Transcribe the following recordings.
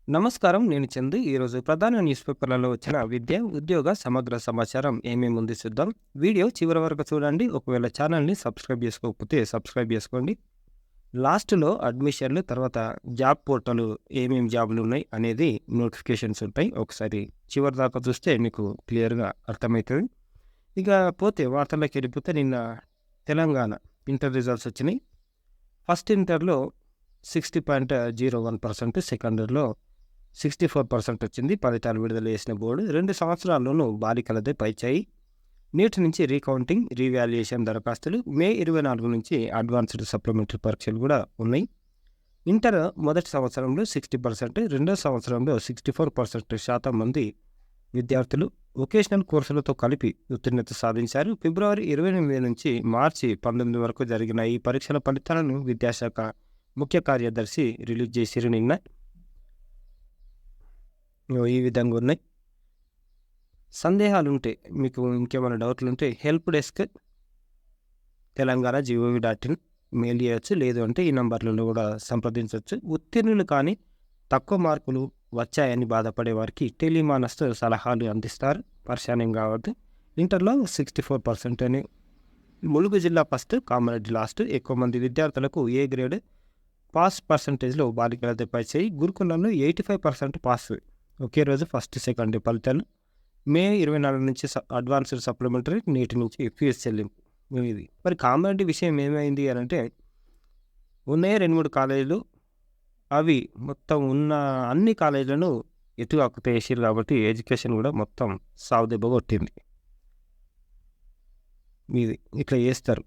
నమస్కారం. నేను చందు. ఈరోజు ప్రధాన న్యూస్ పేపర్లలో వచ్చిన విద్య, ఉద్యోగ సమగ్ర సమాచారం ఏమేముంది చూద్దాం. వీడియో చివరి వరకు చూడండి. ఒకవేళ ఛానల్‌ని సబ్స్క్రైబ్ చేసుకోకపోతే సబ్స్క్రైబ్ చేసుకోండి. లాస్ట్‌లో అడ్మిషన్‌లు, తర్వాత జాబ్ పోర్టల్ ఏమేమి జాబ్‌లున్నాయి అనేది నోటిఫికేషన్స్ ఉంటాయి. ఒకసారి చివరి దాకా చూస్తే మీకు క్లియర్‌గా అర్థమైతది. ఇక పోతే వార్తల్లోకెళ్ళిపోతే నిన్న తెలంగాణ ఇంటర్ రిజల్ట్స్ వచ్చినాయి. ఫస్ట్ ఇంటర్‌లో 60.01%, సెకండ్ ఇయర్‌లో 64% వచ్చింది. ఫలితాలు విడుదల చేసిన బోర్డు 2 సంవత్సరాల్లోనూ బాలికలదే పైచేయి. నేటి నుంచి రీకౌంటింగ్, రీవాల్యుయేషన్ దరఖాస్తులు. మే 24 నుంచి అడ్వాన్స్డ్ సప్లిమెంటరీ పరీక్షలు కూడా ఉన్నాయి. ఇంటర్ మొదటి సంవత్సరంలో 60%, రెండో సంవత్సరంలో 64% మంది విద్యార్థులు వొకేషనల్ కోర్సులతో కలిపి ఉత్తీర్ణత సాధించారు. ఫిబ్రవరి 28 నుంచి మార్చి 19 వరకు జరిగిన ఈ పరీక్షల ఫలితాలను విద్యాశాఖ ముఖ్య కార్యదర్శి రిలీజ్ చేసిరు నిన్న. ఈ విధంగా ఉన్నాయి. సందేహాలుంటే, మీకు ఇంకేమైనా డౌట్లుంటే help desk Telangana gov.in mail చేయొచ్చు. లేదు అంటే ఈ నంబర్లలో కూడా సంప్రదించవచ్చు. ఉత్తీర్ణులు కానీ తక్కువ మార్కులు వచ్చాయని బాధపడే వారికి టెలిమానస్ సలహాలు అందిస్తారు. పరిశానం కావద్దు. ఇంటర్లో 64% అని ములుగు జిల్లా ఫస్ట్, కామారెడ్డి లాస్ట్. ఎక్కువ మంది విద్యార్థులకు ఏ గ్రేడ్ పాస్ పర్సంటేజ్లో బాలికలదే పైచేయి. గురుకులంలో 85% పాస్ ఒకే రోజు ఫస్ట్, సెకండ్ ఫలితాలు. మే 24 నుంచి అడ్వాన్స్డ్ సప్లిమెంటరీ, నేటి నుంచి ఫీజు చెల్లింపు. ఇది మరి కామారెడ్డి విషయం ఏమైంది అని అంటే, ఉన్నాయి 2-3 కాలేజీలు. అవి మొత్తం ఉన్న అన్ని కాలేజీలను ఎటు అక్కుత వేసిరు కాబట్టి ఎడ్యుకేషన్ కూడా మొత్తం సావుదెబ్బ కొట్టింది. ఇది ఇట్లా చేస్తారు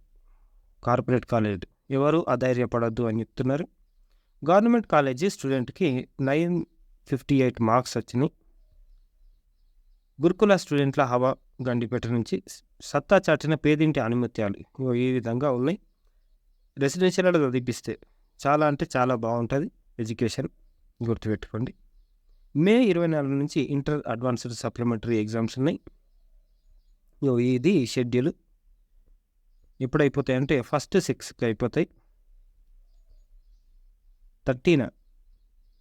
కార్పొరేట్ కాలేజీలు. ఎవరు అధైర్యపడద్దు అని చెప్తున్నారు. గవర్నమెంట్ కాలేజీ స్టూడెంట్కి 958 మార్క్స్ వచ్చినాయి. గురుకుల స్టూడెంట్ల హవా గండిపేట నుంచి సత్తా చాటిన పేదింటి ఆణిముత్యాలు. ఈ విధంగా ఉన్నాయి. రెసిడెన్షియల్లో చదివిపిస్తే చాలా అంటే చాలా బాగుంటుంది ఎడ్యుకేషన్, గుర్తుపెట్టుకోండి. మే 24 నుంచి ఇంటర్ అడ్వాన్స్డ్ సప్లిమెంటరీ ఎగ్జామ్స్ ఉన్నాయి. ఇది షెడ్యూల్. ఎప్పుడు అయిపోతాయి అంటే ఫస్ట్ 6కి అయిపోతాయి. 13న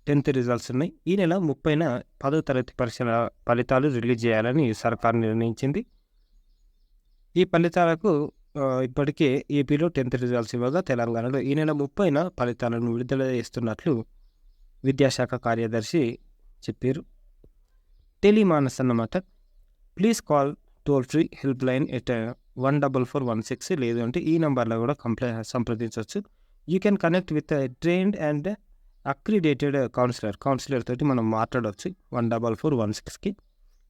10th రిజల్ట్స్ ఉన్నాయి. ఈ నెల 30న 10వ తరగతి పరీక్షల ఫలితాలు రిలీజ్ చేయాలని సర్కారు నిర్ణయించింది. ఈ ఫలితాలకు ఇప్పటికే ఏపీలో 10th రిజల్ట్స్ ఇవ్వగా, తెలంగాణలో ఈ నెల 30న ఫలితాలను విడుదల చేస్తున్నట్లు విద్యాశాఖ కార్యదర్శి చెప్పారు. టెలిమానస్ అన్నమాట. Please call toll free help line at 14416. లేదు అంటే ఈ నెంబర్లో కూడా సంప్రదించవచ్చు. You can connect with trained and accredited counsellor తోటి మనం మాట్లాడవచ్చు 14416కి.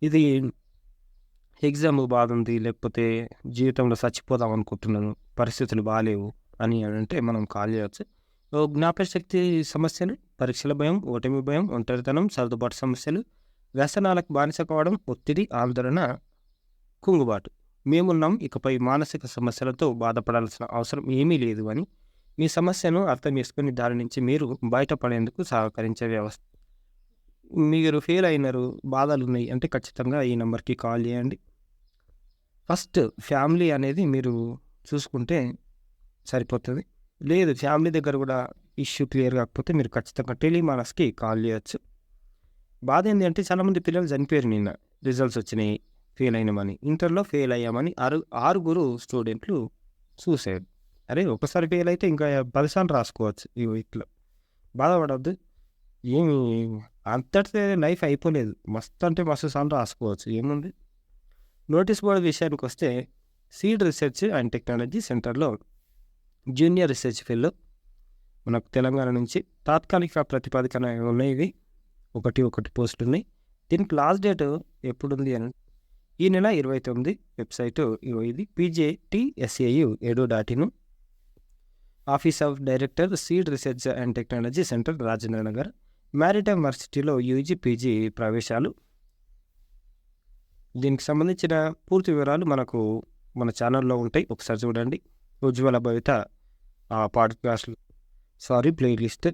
ఇది ఎగ్జామ్ బాగుంది, లేకపోతే జీవితంలో చచ్చిపోదాం అనుకుంటున్నాను, పరిస్థితులు బాగాలేవు అని అంటే మనం కాల్ చేయవచ్చు. జ్ఞాపకశక్తి సమస్యలు, పరీక్షల భయం, ఓటమి భయం, ఒంటరితనం, సర్దుబాటు సమస్యలు, వ్యసనాలకు బానిస కావడం, ఒత్తిడి, ఆందోళన, కుంగుబాటు. మేమున్నాం, ఇకపై మానసిక సమస్యలతో బాధపడాల్సిన అవసరం ఏమీ లేదు అని, మీ సమస్యను అర్థం చేసుకుని దాని నుంచి మీరు బయటపడేందుకు సహకరించే వ్యవస్థ. మీరు ఫెయిల్ అయినారు, బాధలు ఉన్నాయి అంటే ఖచ్చితంగా ఈ నెంబర్కి కాల్ చేయండి. ఫస్ట్ ఫ్యామిలీ అనేది మీరు చూసుకుంటే సరిపోతుంది. లేదు ఫ్యామిలీ దగ్గర కూడా ఇష్యూ క్లియర్ కాకపోతే మీరు ఖచ్చితంగా టెలిమానస్కి కాల్ చేయొచ్చు. బాధ ఏంటి అంటే చాలామంది పిల్లలు చనిపోయారు నిన్న. రిజల్ట్స్ వచ్చినాయి, ఫెయిల్ అయినామని. ఇంటర్లో ఫెయిల్ అయ్యామని 6 స్టూడెంట్లు సూసైడ్. అరే ఒకసారి ఫెయిల్ అయితే ఇంకా 10 సార్లు రాసుకోవచ్చు. ఇట్లా బాధపడద్దు. ఏమి అంతటితో లైఫ్ అయిపోలేదు. మస్తు అంటే మస్తు సార్లు రాసుకోవచ్చు, ఏముంది. నోటీస్ బోర్డు విషయానికి వస్తే, సీడ్ రీసెర్చ్ అండ్ టెక్నాలజీ సెంటర్లో జూనియర్ రీసెర్చ్ ఫెల్లో మనకు తెలంగాణ నుంచి తాత్కాలిక ప్రతిపాదికన ఉన్నాయి. ఇవి 1 పోస్టులు ఉన్నాయి. దీనికి లాస్ట్ డేట్ ఎప్పుడుంది అని ఈ నెల 29. వెబ్సైటు ఇది pjtsau.edu.in. Office of director, seed research and technology centre, Rajendra Nagar. Maritime యూనివర్సిటీలో యూజీ, పీజీ ప్రవేశాలు. దీనికి సంబంధించిన పూర్తి వివరాలు మనకు మన ఛానల్లో ఉంటాయి, ఒకసారి చూడండి. ఉజ్వల భవిత పాడ్కాస్ట్ ప్లేలిస్ట్.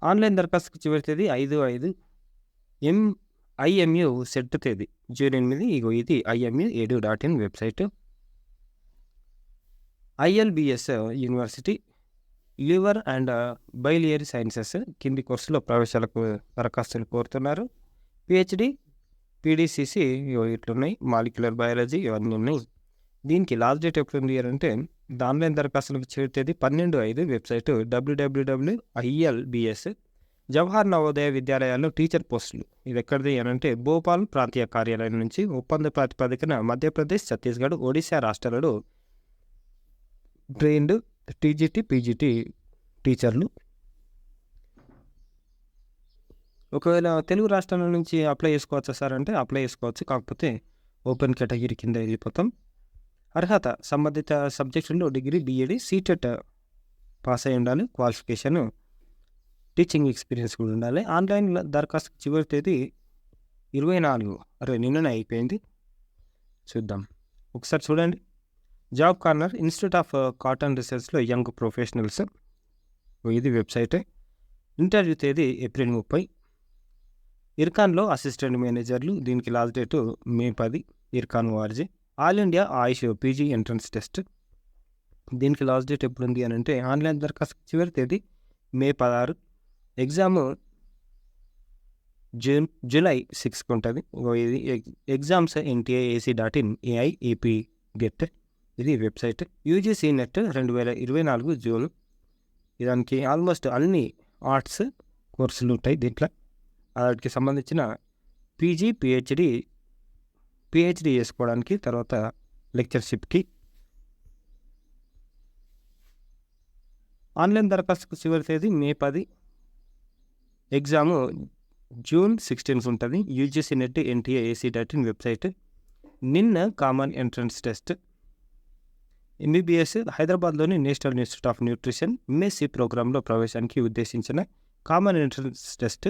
ఆన్లైన్ దరఖాస్తుకు చివరి తేదీ 5/5. IMU సెట్ తేదీ జూన్ 8. ఇది IMU.edu.in website. ILBS university liver and biliary sciences కింది కోర్సులో ప్రవేశాలకు దరఖాస్తులు కోరుతున్నారు. పిహెచ్డి, పీడీసీసీ ఇట్లున్నాయి, మాలిక్యులర్ బయాలజీ ఇవన్నీ ఉన్నాయి. దీనికి లాస్ట్ డేట్ ఎప్పుడు ఉంది అంటే ఆన్లైన్ దరఖాస్తులకు చివరి తేదీ 12/5. Website www.ilbs. జవహర్ నవోదయ విద్యాలయాల్లో టీచర్ పోస్టులు. ఇది ఎక్కడిది అని అంటే భోపాల్ ప్రాంతీయ కార్యాలయం నుంచి ఒప్పంద ప్రాతిపదికన మధ్యప్రదేశ్, ఛత్తీస్గఢ్, ఒడిశా రాష్ట్రాలలో ట్రైన్డ్ టీజీటీ, పీజీటీ టీచర్లు. ఒకవేళ తెలుగు రాష్ట్రాల నుంచి అప్లై చేసుకోవచ్చా సార్ అంటే అప్లై చేసుకోవచ్చు, కాకపోతే ఓపెన్ కేటగిరీ కింద వెళ్ళిపోతాం. అర్హత సంబంధిత సబ్జెక్టుల్లో డిగ్రీ, బీఈడి, సీటెట్ పాస్ అయి ఉండాలి. క్వాలిఫికేషన్ టీచింగ్ ఎక్స్పీరియన్స్ కూడా ఉండాలి. ఆన్లైన్ దరఖాస్తు చివరి తేదీ 24. నిన్ననే అయిపోయింది. చూద్దాం ఒకసారి చూడండి. Job corner, institute of cotton రీసెర్చ్లో యంగ్ ప్రొఫెషనల్స్, ఇది వెబ్సైటే. ఇంటర్వ్యూ తేదీ ఏప్రిల్ 30. ఇర్కాన్లో అసిస్టెంట్ మేనేజర్లు, దీనికి last date May 10. Ircon org. All India AYUSH PG entrance test, దీనికి లాస్ట్ డేట్ ఎప్పుడు ఉంది అని అంటే ఆన్లైన్ దరఖాస్తు చివరి తేదీ మే 16. ఎగ్జామ్ జూలై 6 ఉంటుంది. ఇది ఎగ్జామ్స్ NTA.ac.in AIEP గెట్, ఇది వెబ్సైట్. UGC net 2024 June. దానికి ఆల్మోస్ట్ అన్ని ఆర్ట్స్ కోర్సులు ఉంటాయి దీంట్లో. వాటికి సంబంధించిన పీజీ, పిహెచ్డి చేసుకోవడానికి, తర్వాత లెక్చర్షిప్కి. ఆన్లైన్ దరఖాస్తుకు చివరి తేదీ మే 10. ఎగ్జాము జూన్ 16 ఉంటుంది. UGC NET NTA.ac.in website. నిన్న కామన్ ఎంట్రన్స్ టెస్ట్. ఎంబీబీఎస్ హైదరాబాద్లోని national institute of nutrition MSc ప్రోగ్రాంలో ప్రవేశానికి ఉద్దేశించిన common entrance test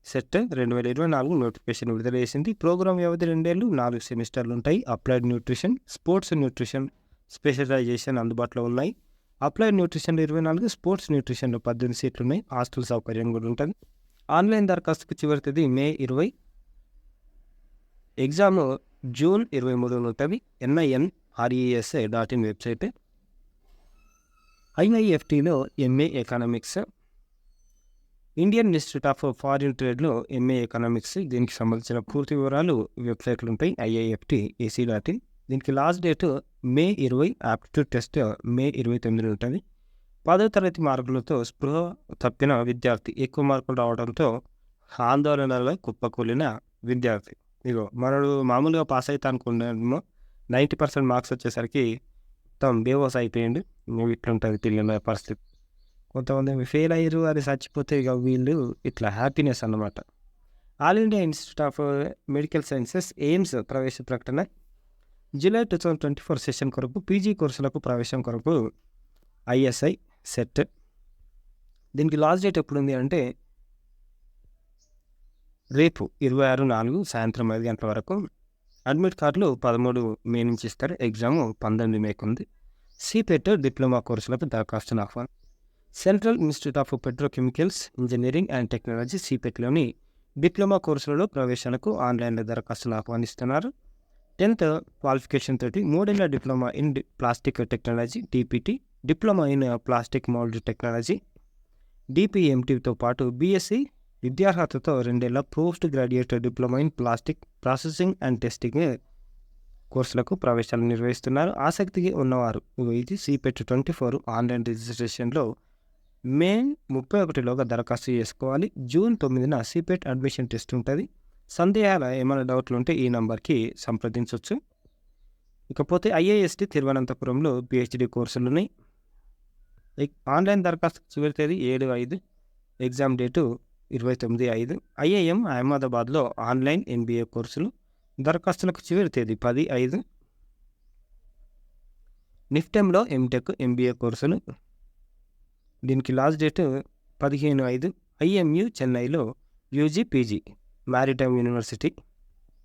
set 2024 notification విడుదల చేసింది. ప్రోగ్రాం వ్యవధి 2 ఏళ్ళు, 4 సెమిస్టర్లు ఉంటాయి. Applied nutrition, sports nutrition specialization అందుబాటులో ఉన్నాయి. అప్లైడ్ న్యూట్రిషన్లో 24, స్పోర్ట్స్ న్యూట్రిషన్లో 18 సీట్లు ఉన్నాయి. హాస్టల్ సౌకర్యం కూడా ఉంటుంది. ఆన్లైన్ దరఖాస్తుకు చివరి తేదీ మే 20. ఎగ్జామ్ జూన్ 23 ఉంటుంది. NINRESA.in website. IIFTలో MA economics. Indian institute of foreign ట్రేడ్లో MA ఎకనామిక్స్, దీనికి సంబంధించిన పూర్తి వివరాలు వెబ్సైట్లు ఉంటాయి. IIFT.ac.in. దీనికి last date May 20. Aptitude test May 29 ఉంటుంది. 10వ తరగతి మార్కులతో స్పృహ తప్పిన విద్యార్థి, ఎక్కువ మార్కులు రావడంతో ఆందోళనలో కుప్పకూలిన విద్యార్థి. మనడు మామూలుగా పాస్ అవుతా అనుకున్నామో 90% మార్క్స్ వచ్చేసరికి మొత్తం బేవోస్ అయిపోయిండు. ఇట్లుంటుంది పిల్లల పరిస్థితి. కొంతమంది ఫెయిల్ అయ్యారు, అది చచ్చిపోతే వీళ్ళు ఇట్లా హ్యాపీనెస్ అన్నమాట. All India institute of medical sciences AIIMS ప్రవేశ ప్రకటన. జూలై 2024 సెషన్ కొరకు పీజీ కోర్సులకు ప్రవేశం కొరకు ISI సెట్. దీనికి లాస్ట్ డేట్ ఎప్పుడు ఉంది అంటే రేపు 26/4 సాయంత్రం 5 గంటల వరకు. అడ్మిట్ కార్డులు 13 మే నుంచి ఇస్తారు. ఎగ్జామ్ 19 మేకు ఉంది. సిపెట్ డిప్లొమా కోర్సులకు దరఖాస్తును ఆహ్వానం. Central institute of petrochemicals engineering and technology సిపెట్లోని డిప్లొమా కోర్సులలో ప్రవేశాలకు ఆన్లైన్లో దరఖాస్తులు ఆహ్వానిస్తున్నారు. 10th క్వాలిఫికేషన్ తోటి 3 ఏళ్ల diploma in plastic technology DPT, diploma in plastic mould technology DPMTతో పాటు BSc విద్యార్హతతో 2 ఏళ్ల post graduate diploma in plastic processing and testing కోర్సులకు ప్రవేశాలు నిర్వహిస్తున్నారు. ఆసక్తిగా ఉన్నవారు ఇది సిపెట్ 24 ఆన్లైన్ రిజిస్ట్రేషన్లో మే 31లోగా దరఖాస్తు చేసుకోవాలి. జూన్ 9న సిపెట్ అడ్మిషన్ టెస్ట్ ఉంటుంది. సందేహాలు ఏమైనా డౌట్లు ఉంటే ఈ నంబర్కి సంప్రదించవచ్చు. ఇకపోతే IIST తిరువనంతపురంలో PhD కోర్సులు ఉన్నాయి. ఆన్లైన్ దరఖాస్తు చివరి తేదీ 7/5. Exam date 29/5. IIM అహ్మదాబాద్లో ఆన్లైన్ MBA కోర్సులు. దరఖాస్తులకు చివరి తేదీ 10/5. నిఫ్టెంలో MTech MBA కోర్సులు. దీనికి లాస్ట్ డేట్ 15/5. IMU చెన్నైలో UG PG మ్యారిటైమ్ యూనివర్సిటీ.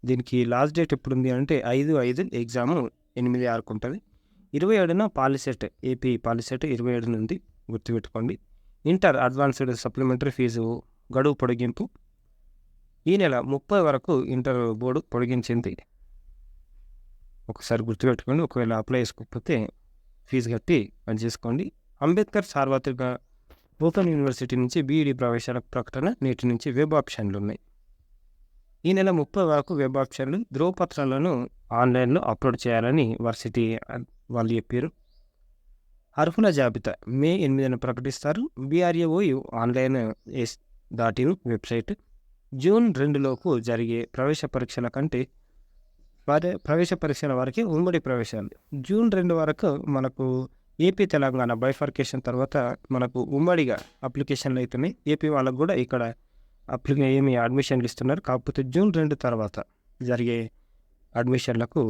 దీనికి లాస్ట్ డేట్ ఎప్పుడు ఉంది అంటే 5/5. ఎగ్జామ్ 8/6 ఉంటుంది. 27న పాలిసెట్ AP పాలిసెట్ 27 నుండి గుర్తుపెట్టుకోండి. ఇంటర్ అడ్వాన్స్డ్ సప్లిమెంటరీ ఫీజు గడువు పొడిగింపు ఈ నెల 30 వరకు ఇంటర్ బోర్డు పొడిగించింది. ఒకసారి గుర్తుపెట్టుకోండి. ఒకవేళ అప్లై చేసుకోకపోతే ఫీజు కట్టి అది చేసుకోండి. అంబేద్కర్ సార్వత్రిక ఓపెన్ యూనివర్సిటీ నుంచి బీఈడీ ప్రవేశాల ప్రకటన నేటి నుంచి వెబ్ ఆప్షన్లు ఉన్నాయి. ఈ నెల 30 వరకు వెబ్ ఆప్షన్లు ధ్రువపత్రాలను ఆన్లైన్లో అప్లోడ్ చేయాలని వర్సిటీ వాళ్ళు చెప్పారు. అర్హుల జాబితా మే 8న ప్రకటిస్తారు. BRAOU ఆన్లైన్ .in వెబ్సైట్. జూన్ 2లోపు జరిగే ప్రవేశ పరీక్షల కంటే ప్రవేశ పరీక్షల వరకే ఉమ్మడి ప్రవేశాలు. జూన్ 2 వరకు మనకు ఏపీ తెలంగాణ బైఫర్కేషన్ తర్వాత మనకు ఉమ్మడిగా అప్లికేషన్లు అవుతున్నాయి. ఏపీ వాళ్ళకు కూడా ఇక్కడ ఏమి అడ్మిషన్లు ఇస్తున్నారు. కాకపోతే జూన్ 2 తర్వాత జరిగే అడ్మిషన్లకు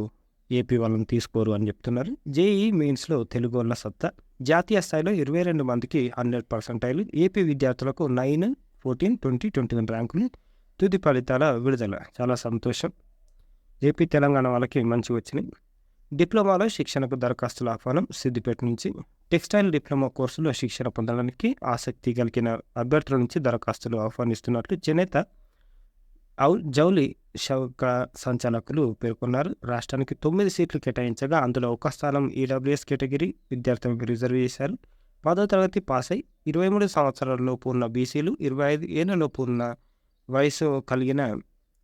ఏపీ వాళ్ళని తీసుకోరు అని చెప్తున్నారు. JEE మెయిన్స్లో తెలుగు వాళ్ళ సత్తా. జాతీయ స్థాయిలో 22 మందికి 100%. ఏపీ విద్యార్థులకు 9, 14, 20, 21 ర్యాంకులు. తుది ఫలితాల విడుదల. చాలా సంతోషం. ఏపీ తెలంగాణ వాళ్ళకి మంచిగా వచ్చినాయి. డిప్లొమాలో శిక్షణకు దరఖాస్తుల ఆహ్వానం సిద్దిపేట నుంచి. టెక్స్టైల్ డిప్లొమా కోర్సులో శిక్షణ పొందడానికి ఆసక్తి కలిగిన అభ్యర్థుల నుంచి దరఖాస్తులు ఆహ్వానిస్తున్నట్లు చేనేత జౌలి శాఖ సంచాలకులు పేర్కొన్నారు. రాష్ట్రానికి 9 సీట్లు కేటాయించగా అందులో ఒక స్థానం EWS కేటగిరీ విద్యార్థులకు రిజర్వ్ చేశారు. 10వ తరగతి పాస్ అయి 23 సంవత్సరాలలోపు ఉన్న బీసీలు, 25 ఏళ్లలోపు ఉన్న వయసు కలిగిన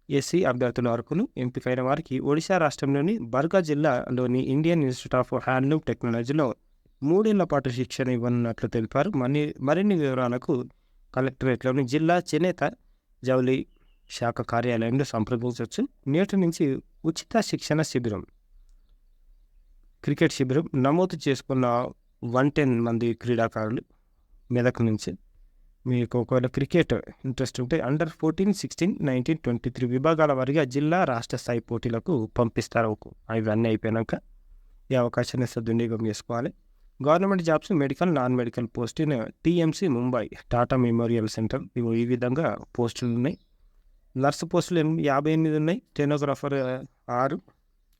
SC అభ్యర్థుల అర్హులు. ఎంపికైన వారికి ఒడిశా రాష్ట్రంలోని బర్గా జిల్లాలోని ఇండియన్ ఇన్స్టిట్యూట్ ఆఫ్ హ్యాండ్లూమ్ టెక్నాలజీలో 3 ఏళ్ల పాటు శిక్షణ ఇవ్వనున్నట్లు తెలిపారు. మరిన్ని వివరాలకు కలెక్టరేట్లోని జిల్లా చేనేత జౌలి శాఖ కార్యాలయంలో సంప్రదించవచ్చు. నేటి నుంచి ఉచిత శిక్షణ శిబిరం, క్రికెట్ శిబిరం నమోదు చేసుకున్న 110 మంది క్రీడాకారులు మెదక్ నుంచి. మీకు ఒకవేళ క్రికెట్ ఇంట్రెస్ట్ ఉంటే అండర్ 14, 16, 19, 23 విభాగాల వారిగా జిల్లా రాష్ట్ర స్థాయి పోటీలకు పంపిస్తారు. ఇవన్నీ అయిపోయాక ఈ అవకాశాన్ని సద్వినియోగం చేసుకోవాలి. Government jobs, medical, non medical post in TMC Mumbai, Tata memorial centre. ఈ విధంగా పోస్టులు ఉన్నాయి. నర్సు పోస్టులు 58 ఉన్నాయి. స్టెనోగ్రాఫర్ 6,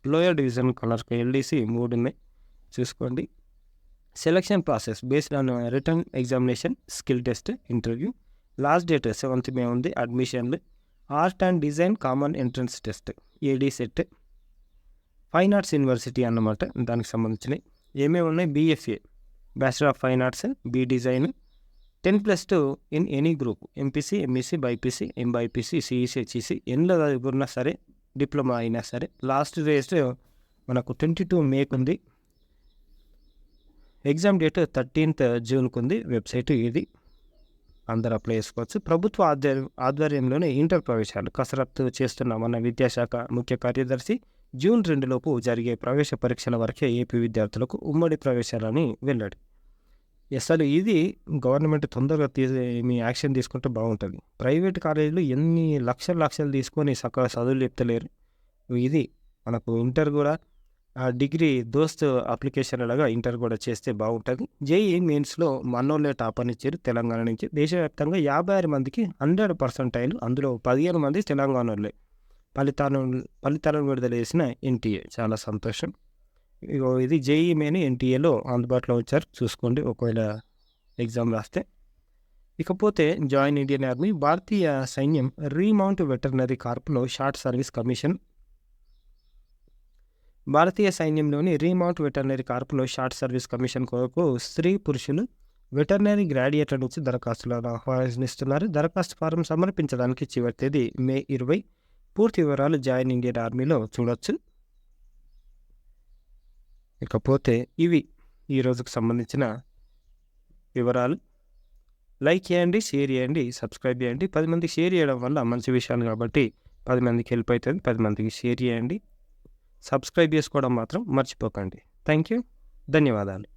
లోయర్ డివిజన్ కలర్క్ LDC 3 ఉన్నాయి. చూసుకోండి. Selection process based on written examination, skill test, interview. Last date 7th May ఉంది. అడ్మిషన్లు art and design common entrance test, AD set. Fine arts university అన్నమాట. దానికి సంబంధించినవి ఏమేమి ఉన్నాయి? BFA bachelor of fine arts, B design. 10+2 in any group, MPC, MEC, BIPC, MBIPC, CEC, HEC. ఎన్లో ఉన్నా సరే, diploma అయినా సరే. లాస్ట్ డేట్ మనకు 22 May ఉంది. ఎగ్జామ్ డేట్ 13th June ఉంది. వెబ్సైట్ ఇది, అందరూ అప్లై చేసుకోవచ్చు. ప్రభుత్వ ఆధ్వర్యంలోనే ఇంటర్ ప్రవేశాలు కసరత్తు చేస్తున్నామన్న విద్యాశాఖ ముఖ్య కార్యదర్శి. జూన్ 2లోపు జరిగే ప్రవేశ పరీక్షల వరకే ఏపీ విద్యార్థులకు ఉమ్మడి ప్రవేశాలని వెల్లడి. అసలు ఇది గవర్నమెంట్ తొందరగా మీ యాక్షన్ తీసుకుంటే బాగుంటుంది. ప్రైవేట్ కాలేజీలు ఎన్ని లక్షలు తీసుకొని చక్కగా చదువులు చెప్తలేరు. ఇది మనకు ఇంటర్ కూడా డిగ్రీ దోస్త్ అప్లికేషన్ లాగా ఇంటర్ కూడా చేస్తే బాగుంటుంది. JEE మెయిన్స్లో మనోళ్ళే టాప్ అని ఇచ్చారు తెలంగాణ నుంచి. దేశవ్యాప్తంగా 56 మందికి 100%. అందులో 15 మంది తెలంగాణ వాళ్ళే. ఫలితాలను విడుదల చేసిన NTA. చాలా సంతోషం. ఇది JEE మెయిన్ NTAలో అందుబాటులో వచ్చారు. చూసుకోండి ఒకవేళ ఎగ్జామ్ రాస్తే. ఇకపోతే జాయిన్ ఇండియన్ ఆర్మీ. భారతీయ సైన్యం రీమౌంట్ వెటర్నరీ కార్ప్లో షార్ట్ సర్వీస్ కమిషన్. భారతీయ సైన్యంలోని రీమౌంట్ వెటర్నరీ కార్ప్లో షార్ట్ సర్వీస్ కమిషన్ కొరకు స్త్రీ పురుషులు వెటర్నరీ గ్రాడ్యుయేట్ల నుంచి దరఖాస్తులను ఆహ్వానిస్తున్నారు. దరఖాస్తు ఫారం సమర్పించడానికి చివరి తేదీ May 20. పూర్తి వివరాలు జాయిన్ ఇండియన్ ఆర్మీలో చూడొచ్చు. ఇకపోతే ఇవి ఈ రోజుకు సంబంధించిన వివరాలు. లైక్ చేయండి, షేర్ చేయండి, సబ్స్క్రైబ్ చేయండి. 10 మందికి షేర్ చేయడం వల్ల మంచి విషయాలు కాబట్టి 10 మందికి హెల్ప్ అవుతుంది. 10 మందికి షేర్ చేయండి. సబ్స్క్రైబ్ చేసుకోవడం మాత్రం మర్చిపోకండి. Thank you. ధన్యవాదాలు.